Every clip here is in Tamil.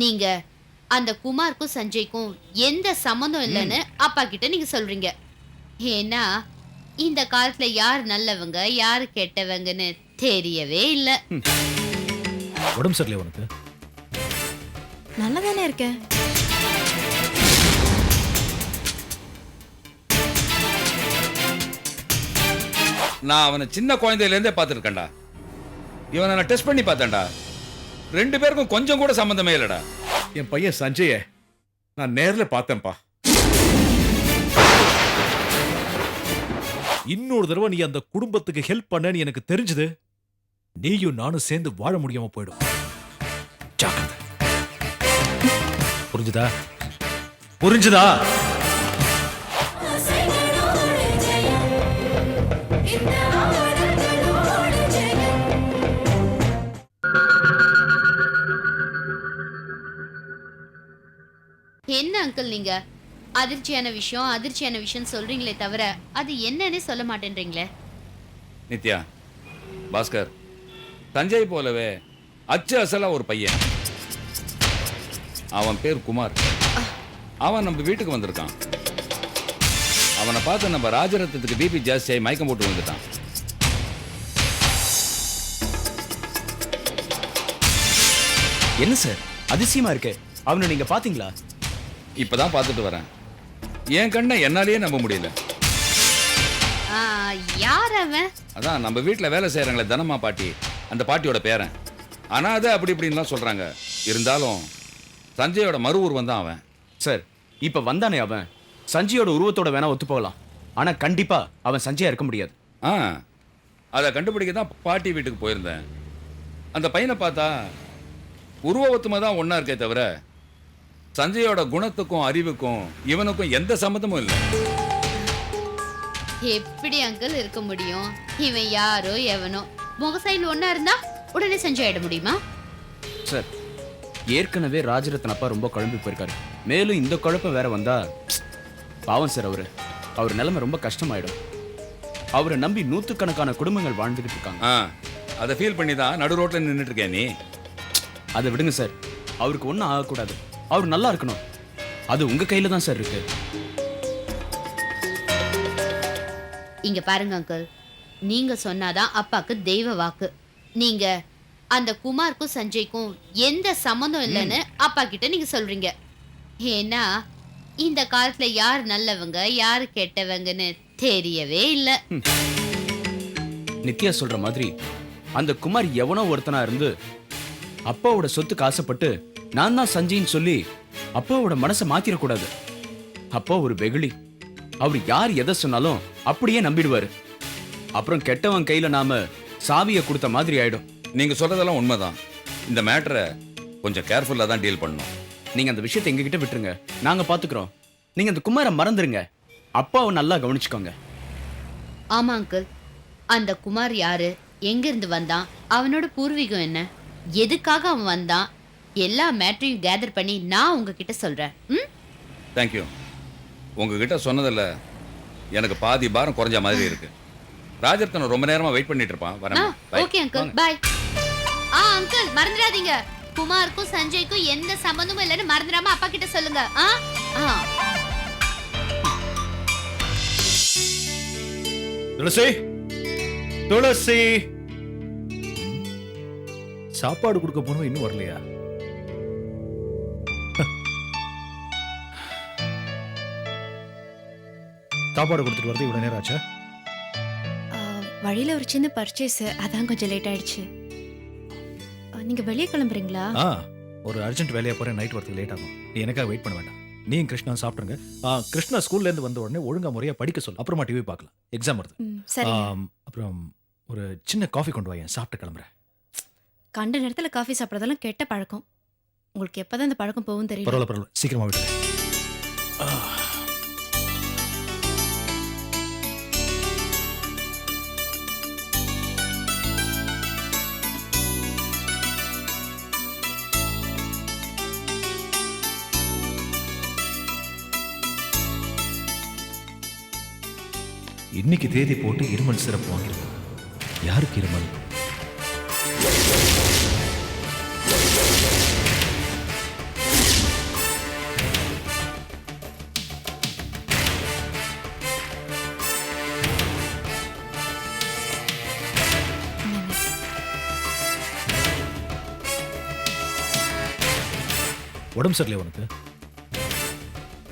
நீங்க அந்த குமாருக்கும் சஞ்சய்க்கும் எந்த சம்மந்தம் இல்லைன்னு அப்பா கிட்ட நீங்க சொல்றீங்க. ஏன்னா இந்த காலத்துல யார் நல்லவங்க யார் கெட்டவங்கன்னு தெரியவே இல்ல. உடம்பு சரியில்லை உனக்கு? நல்லா தானே இருக்கேன். நான் அவனை சின்ன குழந்தையிலேருந்தே பார்த்துருக்கேன்டா. இவனை நான் டெஸ்ட் பண்ணி பார்த்தேன்டா. ரெண்டு பேருக்கும் கொஞ்சம் கூட சம்பந்தமே இல்லடா. என் பையன் சஞ்சய நான் நேர்ல பார்த்தேன்ப்பா. இன்னொரு தடவை நீ அந்த குடும்பத்துக்கு ஹெல்ப் பண்ணன்னு எனக்கு தெரிஞ்சது, நீயும் நானும் சேர்ந்து வாழ முடியாம போயிடும். ஜாக்கிரதை. புரிஞ்சுதா? புரிஞ்சுதா? என்ன அங்கிள் நீங்க அதிர்ச்சியான விஷயம் சொல்றீங்களே தவிர அது என்னன்னு சொல்ல மாட்டேன்றீங்களே. நித்யா, பாஸ்கர், தஞ்சை போலவே அச்சு அசலா ஒரு பையன். அவன் பேர் குமார். அவன் நம்ம வீட்டுக்கு வந்திருக்கான். அவனை பார்த்து நம்ம ராஜரத்னத்துக்கு பிபி ஜாஸ்தியாகி மயக்கம் போட்டு வந்துட்டான். என்ன சார் அதிசயமா இருக்கு? அவனை நீங்க பாத்தீங்களா? இப்பதான் பார்த்துட்டு வரேன். என் கண்ணை என்னாலேயே நம்ப முடியல. யார் அவன்? அதான் நம்ம வீட்டில் வேலை செய்யறாங்களே தனமா பாட்டி, அந்த பாட்டியோட பேரன். ஆனா அது அப்படி இப்படின்லாம் சொல்றாங்க. இருந்தாலும் சஞ்சயோட மறு உருவம் தான் அவன். சார் இப்ப வந்தானே அவன் சஞ்சயோட உருவத்தோட வேணா ஒத்து போகலாம். ஆனா கண்டிப்பா அவன் சஞ்சயா இருக்க முடியாது. அதை கண்டுபிடிக்க தான் பாட்டி வீட்டுக்கு போயிருந்தேன். அந்த பையனை பார்த்தா உருவ ஒத்துமை தான் ஒன்னா இருக்கே தவிர சஞ்சயோட குணத்துக்கும் அறிவுக்கும் இவனுக்கும் எந்த சம்மந்தமும் இல்லை. எப்படி அங்கிள் இருக்க முடியும்? இவன் யாரோ எவனோ முகசையில் ஒன்னா இருந்தா உடனே சஞ்சய் ஆயிட முடியுமா? சார் ஏற்கனவே ராஜரத்ன அப்பா ரொம்ப குழம்பி போயிருக்காரு. மேலும் இந்த குழப்பம் வேற வந்தா பாவம் சார். அவர் நிலைமை ரொம்ப கஷ்டமாயிடும். அவரை நம்பி நூத்துக்கணக்கான குடும்பங்கள் வாழ்ந்துகிட்டு இருக்காங்க. அதை ஃபீல் பண்ணி தான் நடு ரோட்ல நின்றுட்டு இருக்கேன். நீ அதை விடுங்க சார். அவருக்கு ஒன்றும் ஆகக்கூடாது. அவர் நல்லா இருக்கணும். அது உங்க கையில தான் சார் இருக்கு. இங்க பாருங்க அங்கிள், நீங்க சொன்னாதான் அப்பாக்கு தெய்வ வாக்கு. நீங்க அந்த குமாருக்கும் சஞ்சய்க்கும் எந்த சம்மந்தம் இல்லைன்னு அப்பா கிட்ட நீங்க சொல்றீங்க. ஏன்னா இந்த காலத்துல யார் நல்லவங்க யார் கெட்டவங்கன்னு தெரியவே இல்ல. நித்யா சொல்ற மாதிரி அந்த குமார் எவனோ ஒருத்தனா இருந்து அப்பாவோட சொத்துக்கு ஆசைப்பட்டு நான் தான் சஞ்சய்ன்னு சொல்லி அப்பாவோட மனசை மாத்திரக்கூடாது. அப்பா ஒரு வெகுளி. அவர் யார் எதை சொன்னாலும் அப்படியே நம்பிடுவாரு. அப்புறம் கெட்டவன் கையில நாம சாவியை கொடுத்த மாதிரி ஆயிடும். நீங்க சொல்றதெல்லாம் உண்மைதான். இந்த மேட்டரை கொஞ்சம் கேர்ஃபுல்லா தான் டீல் பண்ணணும். நீங்க அந்த விஷயத்தை எங்ககிட்ட விட்டுருங்க, நாங்க பாத்துக்கிறோம். நீங்க அந்த குமாரை மறந்துருங்க. அப்பாவை நல்லா கவனிச்சுக்கோங்க. ஆமா அங்கிள், அந்த குமார் யாரு, எங்க இருந்து வந்தான், அவனோட பூர்வீகம் என்ன, எதுக்காக அவன் வந்தான், எல்லா மேட்டரையும் கேதர் பண்ணி நான் உங்ககிட்ட சொல்றேன். தேங்க்யூ. உங்ககிட்ட சொன்னதில்ல எனக்கு பாதி பாரம் குறைஞ்ச மாதிரி இருக்கு. ராஜரத்னம் ரொம்ப நேரமா வெயிட் பண்ணிட்டு இருப்பான். வரேன். Okay uncle, by. அங்கிள் மறந்துடாதீங்க, குமாருக்கும் சஞ்சய்க்கும் எந்த சம்பந்தமும் இல்லைன்னு மறந்துடாம அப்பா கிட்ட சொல்லுங்க. துளசி, துளசி, சாப்பாடு கொடுக்க போனோம், இன்னும் வரலையா? சாப்பாடு கொடுத்துட்டு வரது இவ்வளவு நேரம் ஆச்சா? வழியில ஒரு சின்ன பர்ச்சேஸ், அதான் கொஞ்சம் லேட் ஆயிடுச்சு. நீங்க வெளியே கிளம்புறீங்களா? ஒரு அர்ஜென்ட் வேலையா போறேன். நைட் வரதுக்கு லேட் ஆகும். நீ எனக்காக வெயிட் பண்ண வேண்டாம். நீயும் கிருஷ்ணா சாப்பிடுங்க. கிருஷ்ணா ஸ்கூல்ல இருந்து வந்த உடனே ஒழுங்கா முறையா படிக்க சொல்லு. அப்புறமா டிவி பார்க்கலாம். எக்ஸாம் வருது. சரி. அப்புறம் ஒரு சின்ன காஃபி கொண்டு வாங்க, சாப்பிட்டு கிளம்புறேன். கண்ட நேரத்துல காஃபி சாப்பிட்றதெல்லாம் கெட்ட பழக்கம். உங்களுக்கு எப்பதான் இந்த பழக்கம் போகும் தெரியல. பரவாயில்ல, சீக்கிரமா விட்டு. இன்னைக்கு தேதி போட்டு இருமல் சிறப்பு வாங்கிருக்கோம். யாருக்கு இருமல்? உடம்பு சரியில்லை உனக்கு?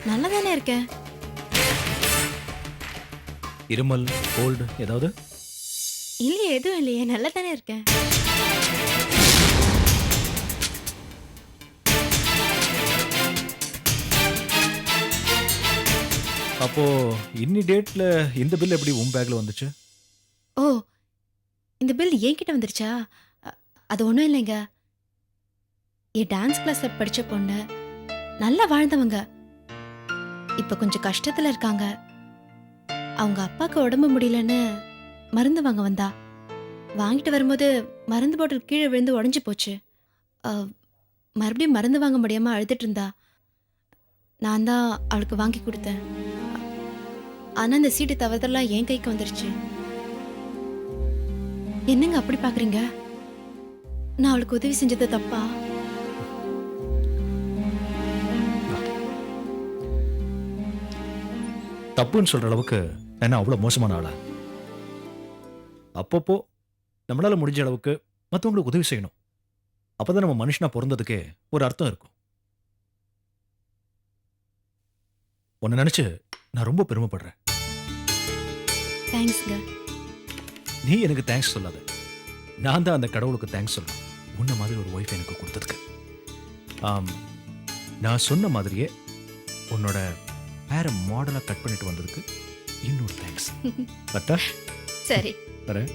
நல்லா தானே இருக்கேன். இருமல், கோல்டு ஏதாவது? இல்லையே, எதுவும் இல்லையே, நல்லா தானே இருக்கேன். அப்போ இன்னி டேட்ல இந்த பில் எப்படி உன் பேக்ல வந்துச்சு? ஓ, இந்த பில் என்கிட்ட வந்துருச்சா? அது ஒன்றும் இல்லைங்க. என் டான்ஸ் கிளாஸ்ல படிச்ச பொண்ணு, நல்லா வாழ்ந்தவங்க, இப்ப கொஞ்சம் கஷ்டத்துல இருக்காங்க. அவங்க அப்பாவுக்கு உடம்பு முடியலன்னு மருந்து வாங்க வந்தா. வாங்கிட்டு வரும்போது மருந்து பாட்டில் கீழே விழுந்து உடஞ்சி போச்சு. மறுபடியும் மருந்து வாங்க முடியாம அழுதுட்டு இருந்தா. நான் தான் அவளுக்கு வாங்கி கொடுத்தேன். ஆனா இந்த சீட்டு தவறுதெல்லாம் என் கைக்கு வந்துருச்சு. என்னங்க அப்படி பாக்குறீங்க? நான் அவளுக்கு உதவி செஞ்சது தப்பா? தப்புன்னு சொல்ற அளவுக்கு என்ன அவ்வளவு மோசமான ஆளா? அப்பப்போ நம்மளால முடிஞ்ச அளவுக்கு மற்றவங்களுக்கு உதவி செய்யணும். அப்பதான் நம்ம மனுஷனா பிறந்ததுக்கே ஒரு அர்த்தம் இருக்கும். உன்னை நினைச்சு நான் ரொம்ப பெருமைப்படுறேன். தேங்க்ஸ்ங்க. நீ எனக்கு தேங்க்ஸ் சொல்லாத, நான் தான் அந்த கடவுளுக்கு தேங்க்ஸ் சொல்லணும். உன்ன மாதிரி ஒரு ஒய்ஃப் எனக்கு கொடுத்ததுக்கு. நான் சொன்ன மாதிரியே உன்னோட வேற மாடலா கட் பண்ணிட்டு வந்ததுக்கு இன்னொரு தேங்க்ஸ். பட்டா சரி, வரேன்.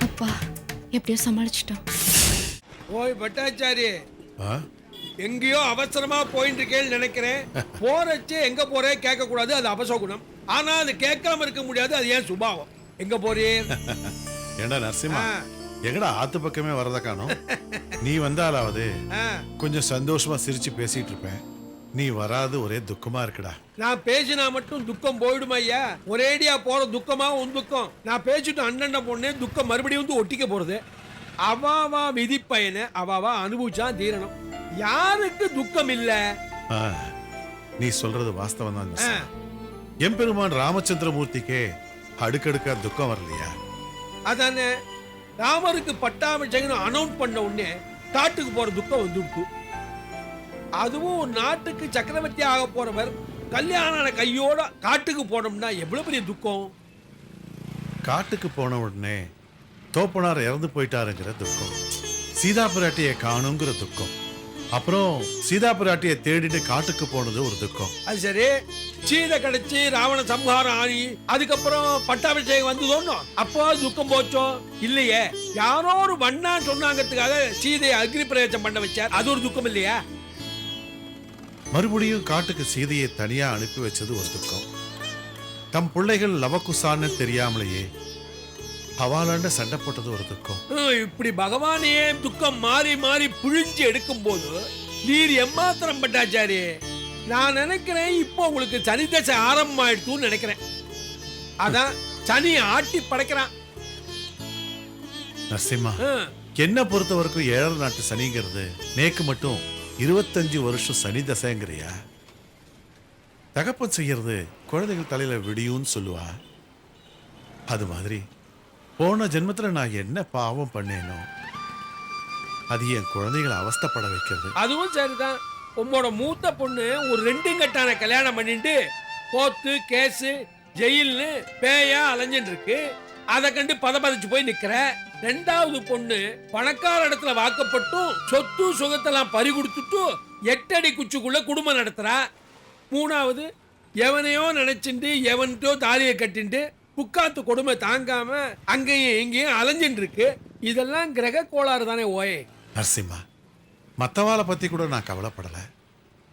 அப்பா எப்படியோ சமாளிச்சிட்டோம். ஓய் பட்டாச்சாரி, ஆ? எங்கேயோ அவசரமா போயிட்டு இருக்கேன்னு நினைக்கிறேன். போறச்சே எங்க போறே கேட்க கூடாது, அது அபசகுணம். ஆனா அது கேட்காம இருக்க முடியாது, அது ஏன் சுபாவம். எங்க போறே? ஏண்டா நரசிம்மா, எங்கடா ஆத்து பக்கமே வரத காணோம்? நீ வந்தாலாவது கொஞ்சம் சந்தோஷமா சிரிச்சு பேசிட்டு இருப்பேன். நீ வராது ஒரே துக்கமா இருக்குடா. நான் பேசினா மட்டும் துக்கம் போயிடுமா ஐயா? ஒரேடியா போற துக்கமா உன் துக்கம். நான் பேசிட்டு அண்ணன் பொண்ணு துக்கம் மறுபடியும் வந்து ஒட்டிக்க போறது. அவாவா விதி பயனை அவாவா அனுபவிச்சா தீரணும். யாருக்கு துக்கம் இல்ல? ஆ, நீ சொல்றது வாஸ்தவம் தான். எம்பெருமான் ராமச்சந்திரமூர்த்திக்கே அடுக்கடுக்கா துக்கம் வரலையா? அதானே, ராமருக்கு பட்டாபிஷேகம் அனௌன்ஸ் பண்ண உடனே காட்டுக்கு போற துக்கம் வந்துடுச்சு. அதுவும் ஒரு நாட்டுக்கு சக்கரவர்த்தி ஆக போறவர் கல்யாண கையோட காட்டுக்கு போனோம்னா எவ்வளவு பெரிய துக்கம். காட்டுக்கு போன உடனே தோப்பனார் இறந்து போயிட்டாருங்கிற துக்கம், சீதா பிராட்டியை காணுங்கிற துக்கம், அப்புறம் சீதா பிராட்டியை தேடிட்டு காட்டுக்கு போனது ஒரு துக்கம். அது சரி, சீதை கிடைச்சி ராவண சம்ஹாரம் ஆகி அதுக்கப்புறம் பட்டாபிஷேகம் வந்து தோணும், அப்போ துக்கம் போச்சோ? இல்லையே, யாரோ ஒரு வண்ணா சொன்னாங்கிறதுக்காக சீதையை அக்னி பிரவேசம் பண்ண வச்சார், அது ஒரு துக்கம் இல்லையா? மறுபடியும் காட்டுக்கு சீதையை தனியா அனுப்பி வச்சது ஒரு துக்கம். தம் பிள்ளைகள் லவகுசான்னு தெரியாமலேயே அவளாண்ட சண்டை போட்டது ஒரு துக்கம். இப்படி பகவானே துக்கம் மாறி மாறி புழிஞ்சு எடுக்கும் போது நீர் எம்மாத்திரம் பட்டாச்சாரி. நான் நினைக்கிறேன் இப்போ உங்களுக்கு சனி தசை ஆரம்பமாயிடுத்துன்னு நினைக்கிறேன். அதான் சனி ஆட்டி படைக்கிறான். நரசிம்மா, என்ன பொறுத்த வரைக்கும் 7 நாட்டு சனிங்கிறது நேக்கு மட்டும் 25 வருஷம் சனி தசைங்கிறியா? தகப்பன் செய்யறது குழந்தைகள் தலையில விடியும்னு சொல்லுவா. அது மாதிரி போன ஜென்மத்துல நான் என்ன பாவம் பண்ணேனோ அது என் குழந்தைகளை அவஸ்தைப்பட வைக்கிறது. அதுவும் சரிதான். உம்மோட மூத்த பொண்ணு ஒரு 2 கட்டான கல்யாணம் பண்ணிட்டு போத்து கேசு ஜெயில்னு பேயா அலைஞ்சிட்டு இருக்கு. அதை கண்டு பதபதிச்சு போய் நிக்கிற. 2வது பொண்ணு பணக்கார இடத்துல வாக்கப்பட்டும் சொத்து சுகத்தெல்லாம் பறி கொடுத்துட்டு 8 அடி குச்சிக்குள்ள குடும்பம் நடத்துறா. 3வது எவனையோ நினைச்சுட்டு எவன்ட்டோ தாலியை கட்டிட்டு புக்காத்து கொடுமை தாங்காம அங்கேயும் இங்கேயும் அலைஞ்சிட்டு இருக்கு. இதெல்லாம் கிரக கோளாறு தானே ஓயே. நரசிம்மா, மற்றவாளை பத்தி கூட நான் கவலைப்படல.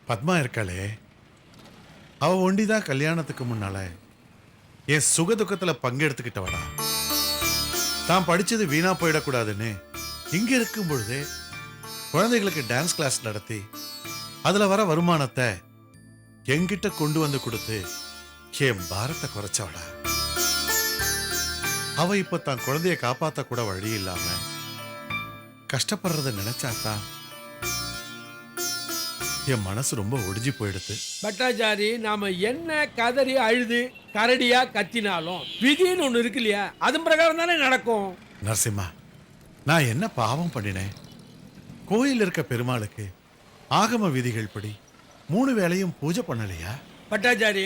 பத்மா இருக்காளே, அவ ஒண்டிதான் கல்யாணத்துக்கு முன்னால என் சுக துக்கத்துல பங்கெடுத்துக்கிட்டவடா. தான் படிச்சது வீணா போயிடக்கூடாதுன்னு இங்க இருக்கும் பொழுதே குழந்தைகளுக்கு டான்ஸ் கிளாஸ் நடத்தி அதுல வர வருமானத்தை என்கிட்ட கொண்டு வந்து கொடுத்து என் பாரத்தை குறைச்சவடா. அவ இப்ப தான் குழந்தைய காப்பாத்த கூட வழி இல்லாம கஷ்டப்படுறத நினைச்சாதான் என் மனசு ரொம்ப ஒடிஞ்சு போயிடுது. பட்டாச்சாரி, நாம என்ன கதறி அழுது கரடியா கத்தினாலும் விதின்னு ஒண்ணு இருக்கு இல்லையா, அதன் பிரகாரம் தானே நடக்கும். நரசிம்மா, நான் என்ன பாவம் பண்ணினேன்? கோயில் இருக்க பெருமாளுக்கு ஆகம விதிகள் படி 3 வேளையும் பூஜை பண்ணலையா? பட்டாச்சாரி,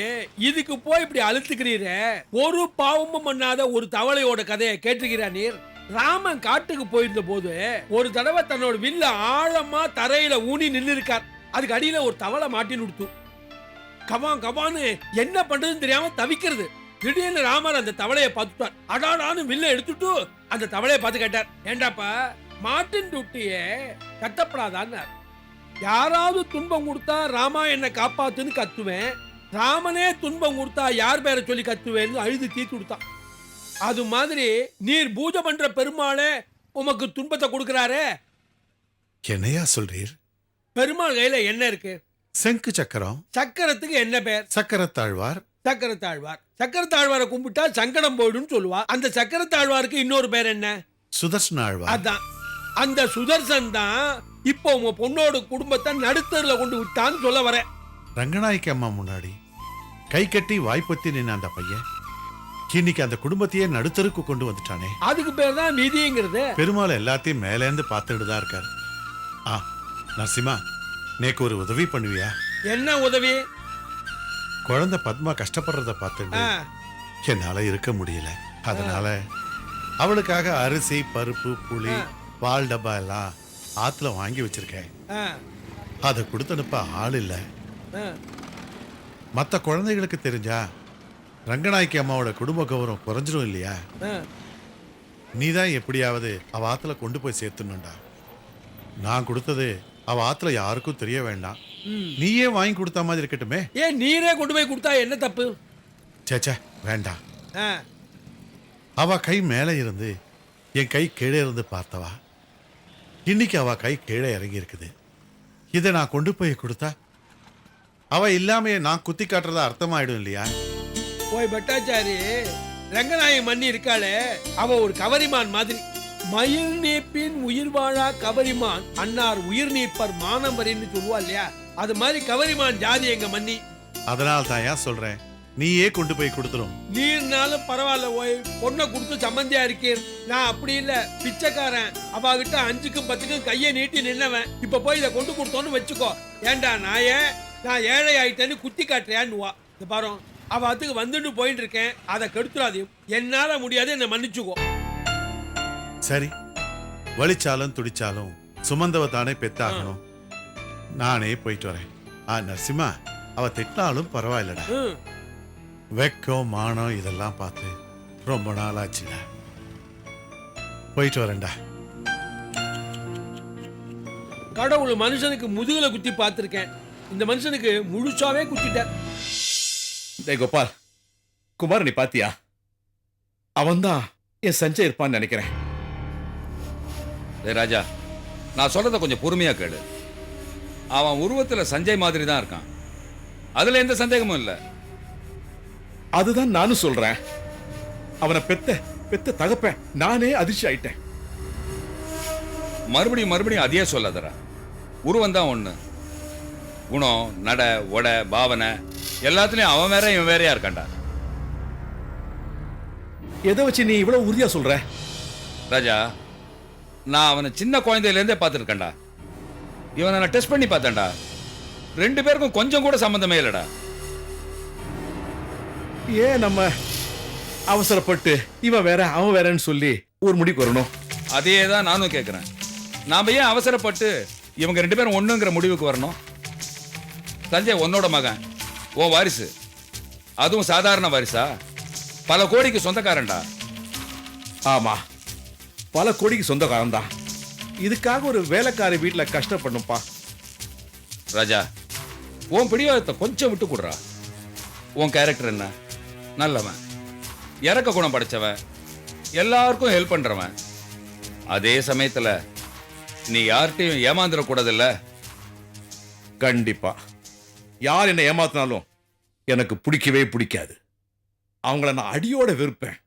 இதுக்கு போய் இப்படி அழுத்துக்கிறீரே, ஒரு பாவமும் பண்ணாத ஒரு தவளையோட கதையை கேட்டிருக்கிறா நீர்? ராமன் காட்டுக்கு போயிருந்த போது ஒரு தடவை தன்னோட வில்ல ஆழமா தரையில ஊனி நின்று இருக்கார். அதுக்கு அடியில ஒரு தவளை மாட்டின்னு கொடுத்து கவான் கவான்னு என்ன பண்றதுன்னு தெரியாம தவிக்கிறது. திடீர்னு ராமர் அந்த தவளையை பார்த்துட்டார். அடாடான்னு வில்ல எடுத்துட்டு அந்த தவளையை பார்த்து கேட்டார், ஏண்டாப்பா மாட்டின் துட்டியே கட்டப்படாதான்னு. யாராவது துன்பம் கொடுத்தா ராமா என்னை காப்பாத்துன்னு கத்துவேன், ராமனே துன்பம் கொடுத்தா யார் பேரை சொல்லி கத்துவேன்னு அழுது தீர்த்து கொடுத்தான். அது மாதிரி நீர் பூஜை பண்ற பெருமாளே உமக்கு துன்பத்தை கொடுக்கிறாரே. என்னையா சொல்றீர்? பெருமாள் கையில என்ன இருக்கு? செங்கு சக்கரம். சக்கரத்துக்கு என்ன பேர்? சக்கரத்தாழ்வார். சக்கரத்தாழ்வார். சக்கரத்தாழ்வாரை கும்பிட்டா சங்கடம் போயிடும் சொல்லுவா. அந்த சக்கரத்தாழ்வாருக்கு இன்னொரு பேர் என்ன? சுதர்சன ஆழ்வார். அதான், அந்த சுதர்சன் தான் இப்போ உங்க பொண்ணோட குடும்பத்தை நடுத்தருல கொண்டு விட்டான்னு சொல்ல வரேன். ரங்கநாயக்கி அம்மா முன்னாடி கை கட்டி வாய்ப்பத்தி நின்ன அந்த பையன் இன்னைக்கு அந்த குடும்பத்தையே நடுத்தருக்கு கொண்டு வந்துட்டானே. அதுக்கு பேர் தான் விதிங்கிறது. பெருமாள் எல்லாத்தையும் மேலேந்து பார்த்துட்டு தான் இருக்கார். நரசிம்மா, நேக்கு ஒரு உதவி பண்ணுவியா? என்ன உதவி? குழந்தை பத்மா கஷ்டப்படுறத பார்த்துட்டு என்னால இருக்க முடியல. அதனால அவளுக்காக அரிசி, பருப்பு, புளி, பால் டப்பா எல்லாம் ஆத்துல வாங்கி வச்சிருக்கேன். அதை கொடுத்தனுப்ப ஆள் இல்ல. மற்ற குழந்தைகளுக்கு தெரிஞ்சா ரங்கநாயக்கி அம்மாவோட குடும்ப கௌரவம் குறைஞ்சிடும் இல்லையா? நீதான் எப்படியாவது அவ ஆத்துல கொண்டு போய் சேர்த்துணும்டா. நான் கொடுத்தது அவ ஆத்துல யாருக்கும் தெரிய வேண்டாம். நீயே வாங்கி கொடுத்த மாதிரி இருக்கட்டுமே. ஏன் நீரே கொண்டு போய் கொடுத்தா என்ன தப்பு? சேச்சே, வேண்டாம். அவ கை மேலே இருந்து என் கை கீழே இருந்து பார்த்தவா. இன்னைக்கு அவ கை கீழே இறங்கி இருக்குது. இதை நான் கொண்டு போய் கொடுத்தா அவ இல்லாம நான் குத்தி காட்டுறதா அர்த்தமாயிடும் இல்லையா? ஓய் பட்டாச்சாரி, ரங்கநாயகி மண்ணி இருக்காளே, அவ ஒரு கவரிமான் மாதிரி. மயில் நீப்பின் உயிர் வாழா கவரிமான் அன்னார் உயிர் நீப்பர் மானம்பரின்னு சொல்லுவா இல்லையா, அது மாதிரி கவரிமான் ஜாதி எங்க மண்ணி. அதனால தான் ஏன் சொல்றேன், நீயே கொண்டு போய் கொடுத்துரும். நீர்னாலும் பரவாயில்ல, ஓய் பொண்ணை கொடுத்து சம்மந்தியா இருக்கேன். நான் அப்படி இல்ல, பிச்சைக்காரன். அவகிட்ட 5க்கும் 10க்கும் கையை நீட்டி நின்னவன். இப்ப போய் இதை கொண்டு கொடுத்தோன்னு வச்சுக்கோ, ஏண்டா நான் ஏழை ஆயிட்டேன்னு குத்தி காட்டுறியான்னுவா. இந்த பாரு, அவ அதுக்கு வந்துட்டு போயிட்டு இருக்கேன், அதை கெடுத்துறாதையும். என்னால முடியாது, என்னை மன்னிச்சுக்கோ. சரி, வலிச்சாலும் துடிச்சாலும் சுமந்தவ தானே பெத்தாகணும். நானே போயிட்டு வரேன். நரசிம்மா, அவ திட்டினாலும் பரவாயில்லடா. வெக்கம், மானம் இதெல்லாம் பார்த்து ரொம்ப நாள் ஆச்சுடா. போயிட்டு வரேன்டா. கடவுள் மனுஷனுக்கு முதுகுல குத்தி பார்த்திருக்கேன், இந்த மனுஷனுக்கு முழுசாவே குத்திட்டார். டேய் கோபால், குமார் நீ பாத்தியா? அவன்தான் என் சஞ்சய் இருப்பான்னு நினைக்கிறேன். ராஜா, நான் சொல்றத கொஞ்சம் பொறுமையா கேளு. அவன் உருவத்துல சஞ்சய் மாதிரி தான் இருக்கான், அதுல எந்த சந்தேகமும் இல்ல. அதுதான் நானும் சொல்றேன். அவனை பெத்த தகப்பேன் நானே அதிர்ச்சி ஆயிட்டேன். மறுபடியும் அதையே சொல்லாதடா. உருவம் தான் ஒண்ணு, குணம், நட, உட, பாவனை எல்லாத்துலயும் அவன் வேற இவன் வேறையா இருக்கான்டா. எதை வச்சு நீ இவ்வளவு உறுதியா சொல்ற? ராஜா, நான் அவனை சின்ன குழந்தையில இருந்தே பார்த்துருக்கேன்டா. இவனை நான் டெஸ்ட் பண்ணி பார்த்தேன்டா. 2 பேருக்கும் கொஞ்சம் கூட சம்பந்தமே இல்லடா. ஏன் நம்ம அவசரப்பட்டு இவன் வேற அவன் வேறன்னு சொல்லி ஒரு முடிவுக்கு வரணும்? அதே தான் நானும் கேட்கிறேன். நாம ஏன் அவசரப்பட்டு இவங்க 2 பேரும் ஒண்ணுங்கிற முடிவுக்கு வரணும்? சஞ்சய் உன்னோட மகன், ஓ வாரிசு, அதுவும் சாதாரண வாரிசா? பல கோடிக்கு சொந்தக்காரன்டா. ஆமா, பல கோடிக்கு சொந்தக்காரன் தான். இதுக்காக ஒரு வேலைக்காரி வீட்டுல கஷ்டப்படணும்பா. ராஜா, உன் பிடிவாதத்தை கொஞ்சம் விட்டு கொடுறா. உன் கேரக்டர் என்ன? நல்லவன், இறக்க குணம் படைச்சவன், எல்லாருக்கும் ஹெல்ப் பண்றவன். அதே சமயத்துல நீ யார்கிட்டையும் ஏமாந்துடக்கூடாதுல்ல? கண்டிப்பா. யார் என்னை ஏமாத்தினாலும் எனக்கு பிடிக்கவே பிடிக்காது. அவங்கள நான் அடியோட வெறுப்பேன்.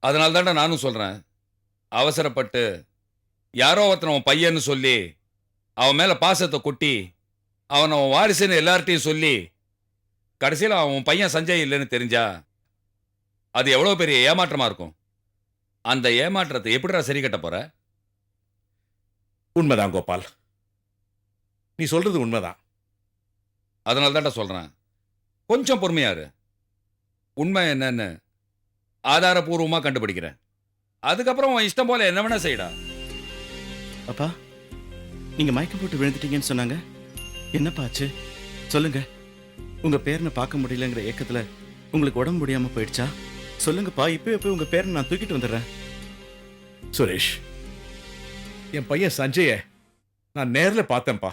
அதனால தான்டா நானும் சொல்றேன், அவசரப்பட்டு யாரோ ஒருத்தன் உன் பையன்னு சொல்லி அவன் மேல பாசத்தை கொட்டி அவன் அவன் வாரிசுன்னு எல்லார்ட்டையும் சொல்லி கடைசியில் அவன் பையன் சஞ்சய் இல்லைன்னு தெரிஞ்சா அது எவ்வளோ பெரிய ஏமாற்றமா இருக்கும். அந்த ஏமாற்றத்தை எப்படிடா சரி கட்ட போற? உண்மைதான் கோபால், நீ சொல்றது உண்மைதான். அதனால தான்டா சொல்றேன், கொஞ்சம் பொறுமையாரு. உண்மை என்னன்னு ஆதாரபூர்வமா கண்டுபிடிக்கிறேன். அதுக்கப்புறம் உன் இஷ்டம் போல என்ன வேணா செய்யடா. அப்பா, நீங்க மயக்கம் போட்டு விழுந்துட்டீங்கன்னு சொன்னாங்க. என்னப்பா ஆச்சு சொல்லுங்க. உங்க பேரனை பார்க்க முடியலங்கிற ஏக்கத்துல உங்களுக்கு உடம்பு முடியாம போயிடுச்சா? சொல்லுங்கப்பா, இப்பவே போய் உங்க பேரனை நான் தூக்கிட்டு வந்துடுறேன். சுரேஷ், என் பையன் சஞ்சய நான் நேர்ல பார்த்தேன்ப்பா.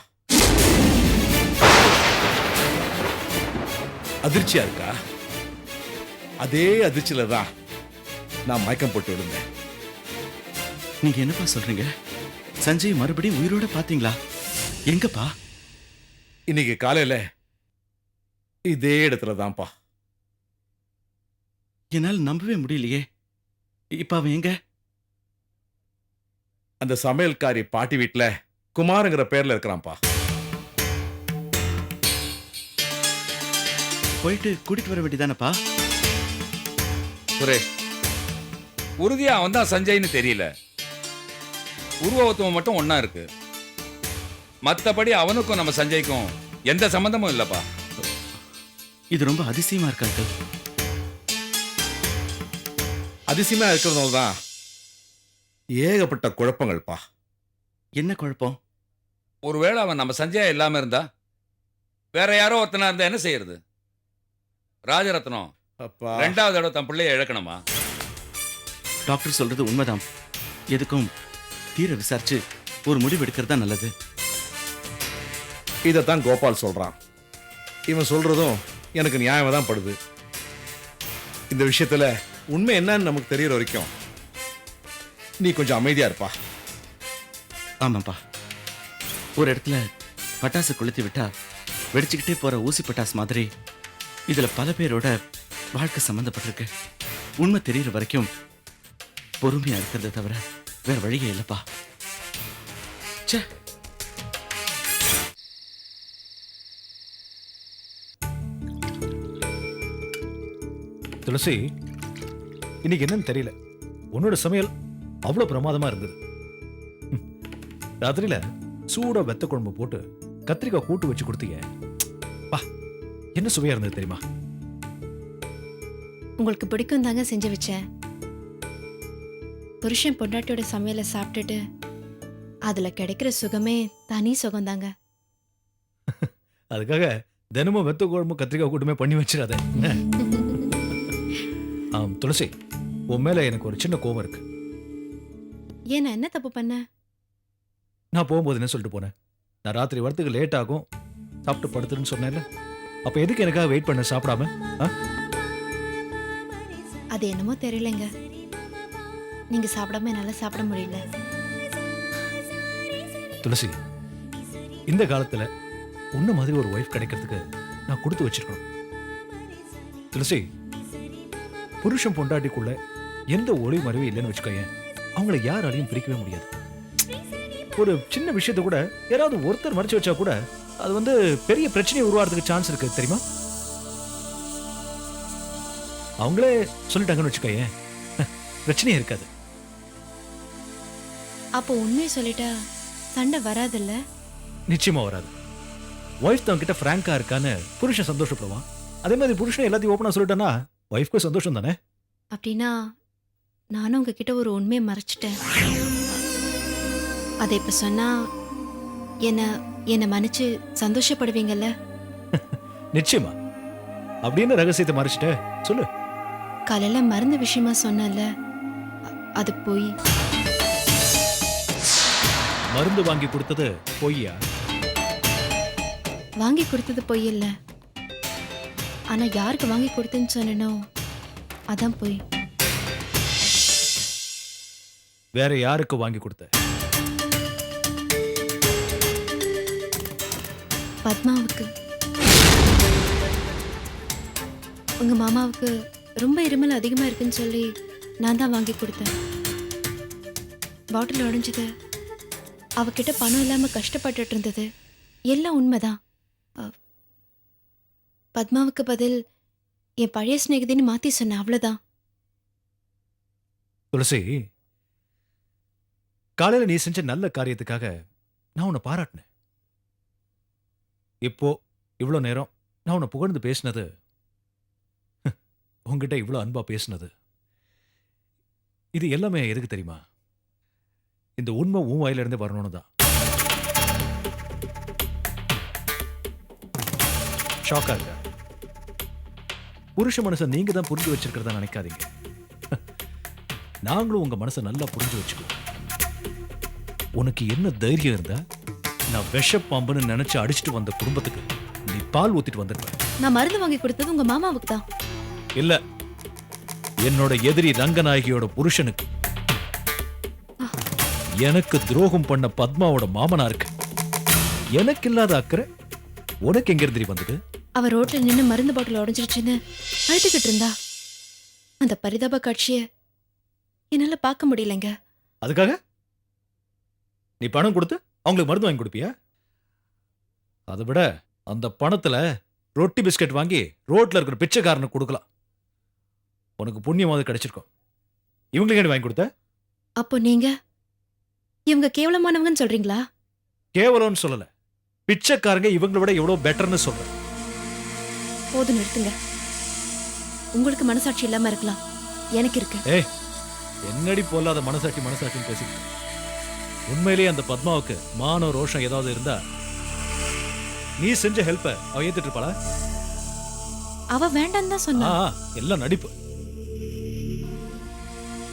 அதிர்ச்சியா இருக்கா? அதே அதிர்ச்சியில தான் நான் மயக்கம் போட்டு விழுந்தேன். நீங்க என்னப்பா சொல்றீங்க? சஞ்சய் மறுபடியும் உயிரோட பாத்தீங்களா? எங்கப்பா? இன்னைக்கு காலையில இதே இடத்துல தான்ப்பா. என்னால நம்பவே முடியலையே. இப்ப அவன் எங்க? அந்த சமையல்காரி பாட்டி வீட்டுல குமாருங்கிற பேர்ல இருக்கிறான்ப்பா. போயிட்டு கூட்டிட்டு வர வேண்டியதானப்பா? சுரேஷ், உறுதியா அவன் தான் சஞ்சய்னு தெரியல. உருவத்துவம் மட்டும் ஒண்ணா இருக்கு. மத்தபடி அவனுக்கும் நம்ம சஞ்சய்க்கும் எந்த சம்பந்தமும் இல்லப்பா. இது ரொம்ப அதிசயமா இருக்கு அங்கிள். அதிசயமா இருக்கிறதுனால தான் ஏகப்பட்ட குழப்பங்கள்ப்பா. என்ன குழப்பம்? ஒருவேளை அவன் நம்ம சஞ்சயா இல்லாம இருந்தா வேற யாரோ ஒருத்தனா இருந்தா என்ன செய்யறது? ராஜரத்னம் அப்பா, 2வது தடவை தன் பிள்ளைய இழக்கணுமா? டாக்டர் சொல்றது உண்மைதான். எதுக்கும் தீர விசாரிச்சு ஒரு முடிவு எடுக்கிறது தான் நல்லது. இதைத்தான் கோபால் சொல்றான். இவன் சொல்றதும் எனக்கு நியாயமா தான் படுது. இந்த விஷயத்துல உண்மை என்னன்னு நமக்கு தெரியற வரைக்கும் நீ கொஞ்சம் அமைதியா இருப்பா. ஆமாப்பா, ஒரு இடத்துல பட்டாசு கொளுத்தி விட்டா வெடிச்சுக்கிட்டே போற ஊசி பட்டாசு மாதிரி இதுல பல பேரோட வாழ்க்கை சம்பந்தப்பட்டிருக்கு. உண்மை தெரியற வரைக்கும் பொறுமையா இருக்கிறத தவிர வேற வழியே இல்லப்பா. ச்சே. துளசி, இன்னைக்கு என்னன்னு தெரியல, உன்னோட சமையல் அவ்வளவு பிரமாதமா இருந்தது. ராத்திரியில சூடா வெத்த குழம்பு போட்டு கத்திரிக்காய் கூட்டு வச்சு கொடுத்தீங்க. பா, என்ன சுவையா இருந்தது தெரியுமா? உங்களுக்கு பிடிக்கும் தாங்க செஞ்சு வச்சேன். புருஷன் பொண்டாட்டியோட சமையலை சாப்பிட்டுட்டு அதுல கிடைக்கிற சுகமே தனி சுகம் தாங்க. அதுக்காக தினமும் வெத்த குழம்பு கத்திரிக்காய் கூட்டுமே பண்ணி வச்சிடாத. என்ன? துளசி, உன் மேல எனக்கு ஒரு சின்ன கோபம் இருக்கு. ஏன் நான் என்ன தப்பு பண்ண? நான் போகும்போது என்ன சொல்லிட்டு போனேன்? நான் ராத்திரி வரத்துக்கு லேட் ஆகும், சாப்பிட்டு படுத்துன்னு சொன்னேன்ல. அப்ப எதுக்கு எனக்காக வெயிட் பண்ண சாப்பிடாம? அது என்னமோ தெரியலங்க, நீங்க சாப்பிடாம என்னால சாப்பிட முடியல. துளசி, இந்த காலத்துல உன்ன மாதிரி ஒரு ஒய்ஃப் கிடைக்கிறதுக்கு நான் கொடுத்து வச்சிருக்கணும். துளசி, புருஷன் பொண்டாட்டிக்குள்ள எந்த ஒளி மறைவு இல்லைன்னு வச்சுக்கோயேன், அவங்கள யாராலையும் பிரிக்கவே முடியாது. ஒரு சின்ன விஷயத்த கூட யாராவது ஒருத்தர் மறைச்சு வச்சா கூட அது பெரிய பிரச்சனையை உருவாகிறதுக்கு சான்ஸ் இருக்கு தெரியுமா? அவங்களே சொல்லிட்டாங்கன்னு வச்சுக்கோயேன், பிரச்சனையே இருக்காது. அப்போ உண்மையை சொல்லிட்டா சண்டை வராதுல்ல? நிச்சயமா வராது. ஒய்ஃப் தான் கிட்ட பிராங்கா இருக்கான்னு புருஷன் சந்தோஷப்படுவான். அதே மாதிரி புருஷன் எல்லாத்தையும் ஓப்பனா சொல்லிட்டானா ஒய்ஃப்க்கு சந்தோஷம் தானே? அப்படின்னா நானும் உங்ககிட்ட ஒரு உண்மையை மறைச்சிட்டேன். அதை இப்ப சொன்னா என்ன மன்னிச்சு சந்தோஷப்படுவீங்கல்ல? நிச்சயமா. அப்படின்னு ரகசியத்தை மறைச்சிட்ட சொல்லு. காலையில மருந்து விஷயமா சொன்னல, அது போய். மருந்து வாங்கி கொடுத்தது பொய்யா? வாங்கி கொடுத்தது பொய் இல்ல, ஆனா யாருக்கு வாங்கி கொடுத்தேன்னு சொன்னனோ அதான் பொய். வேற யாருக்கு வாங்கி கொடுத்த? பத்மாவுக்கு. உங்க மாமாவுக்கு ரொம்ப இருமல் அதிகமா இருக்குன்னு சொல்லி நான் தான் வாங்கி கொடுத்தேன். பாட்டில் உடைஞ்சது, அவகிட்ட பணம் இல்லாம கஷ்டப்பட்டுட்டு இருந்தது, எல்லாம் உண்மைதான். பத்மாவுக்கு பதில் என் பழைய சிநேகிதின்னு மாத்தி சொன்னேன், அவ்வளவுதான். துளசி, காலையில நீ செஞ்ச நல்ல காரியத்துக்காக நான் உன்னை பாராட்டினேன். இப்போ இவ்வளோ நேரம் நான் உன்னை புகழ்ந்து பேசினது, உன்கிட்ட இவ்வளோ அன்பா பேசினது, இது எல்லாமே எதுக்கு தெரியுமா? இந்த உண்மை உன் வாயில இருந்து வரணும்னு தான். ஷாக்கா இருக்கா? புருஷ மனசை நீங்க தான் புரிஞ்சு வச்சிருக்கிறதா நினைக்காதீங்க. நாங்களும் உங்க மனசை நல்லா புரிஞ்சு வச்சுக்குவோம். உனக்கு என்ன தைரியம் இருந்தா நான் விஷப்பாம்புன்னு நினைச்சு அடிச்சுட்டு வந்த குடும்பத்துக்கு நீ பால் ஊத்திட்டு வந்திருப்ப. நான் மருந்து வாங்கி கொடுத்தது உங்க மாமாவுக்கு தான். இல்ல, என்னோட எதிரி ரங்கநாயகியோட புருஷனுக்கு. எனக்கு துரோகம் பண்ண பத்மாவோட மாமனாருக்கு எனக்கு இல்லாத அக்கறை உனக்கு எங்க இருந்து வந்தது? அவ ரோட்ல நின்னு மருந்து பாட்டில் உடைஞ்சிருச்சுன்னு அழுதுகிட்டு இருந்தா. அந்த பரிதாப காட்சிய என்னால பார்க்க முடியலங்க. அதுக்காக நீ பணம் கொடுத்து அவங்களுக்கு மருந்து வாங்கி கொடுப்பியா? அதை விட அந்த பணத்துல ரொட்டி பிஸ்கட் வாங்கி ரோட்ல இருக்கிற பிச்சைக்காரனுக்கு கொடுக்கலாம். உனக்கு புண்ணியமாவது கிடைச்சிருக்கும். இவங்களுக்கு வாங்கி கொடுத்த? அப்போ நீங்க இவங்க கேவலமானவங்கன்னு சொல்றீங்களா? கேவலம்னு சொல்லல, பிச்சைக்காரங்க இவங்களை விட எவ்வளவு பெட்டர்னு சொல்றேன். போதும், நிறுத்துங்க. உங்களுக்கு மனசாட்சி இல்லாம இருக்கலாம், எனக்கு இருக்கு. ஏய், என்னடி போலாத மனசாட்சின்னு பேசிக்கிட்டு. உண்மையிலேயே அந்த பத்மாவுக்கு மான ரோஷம் ஏதாவது இருந்தா நீ செஞ்ச ஹெல்ப்ப அவ ஏத்துட்டு இருப்பாளா? அவ வேண்டான்னு தான் சொன்னா. எல்லாம் நடிப்பு.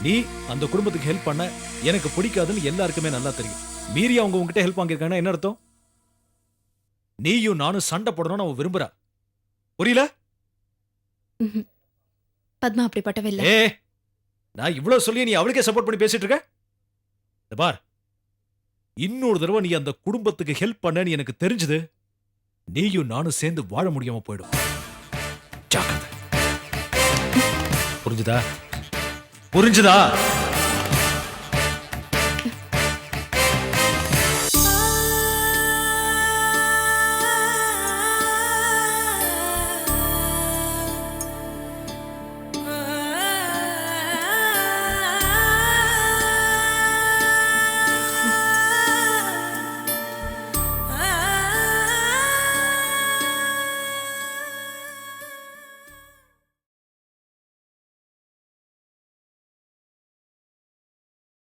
நீ அந்த குடும்பத்துக்கு ஹெல்ப் பண்ண எனக்கு பிடிக்காதுன்னு எல்லாருக்குமே நல்லா தெரியும். மீறி அவங்க உங்ககிட்ட ஹெல்ப் வாங்கியிருக்காங்கன்னா என்ன அர்த்தம்? நீயும் நானும் சண்டை போடணும்னு அவன் விரும்புறா. புரியல? ம்ஹும். பத்மா அப்படிப்பட்டவ இல்ல. ஏ, நான் இவ்வளவு சொல்லி நீ அவளுக்கே சப்போர்ட் பண்ணி பேசிட்டு இருக்க? இந்த பார், இன்னொரு தடவை நீ அந்த குடும்பத்துக்கு ஹெல்ப் பண்ணன்னு எனக்கு தெரிஞ்சது, நீயும் நானும் சேர்ந்து வாழ முடியாம போயிடும். ஜாக்கிரதை. புரிஞ்சுதா?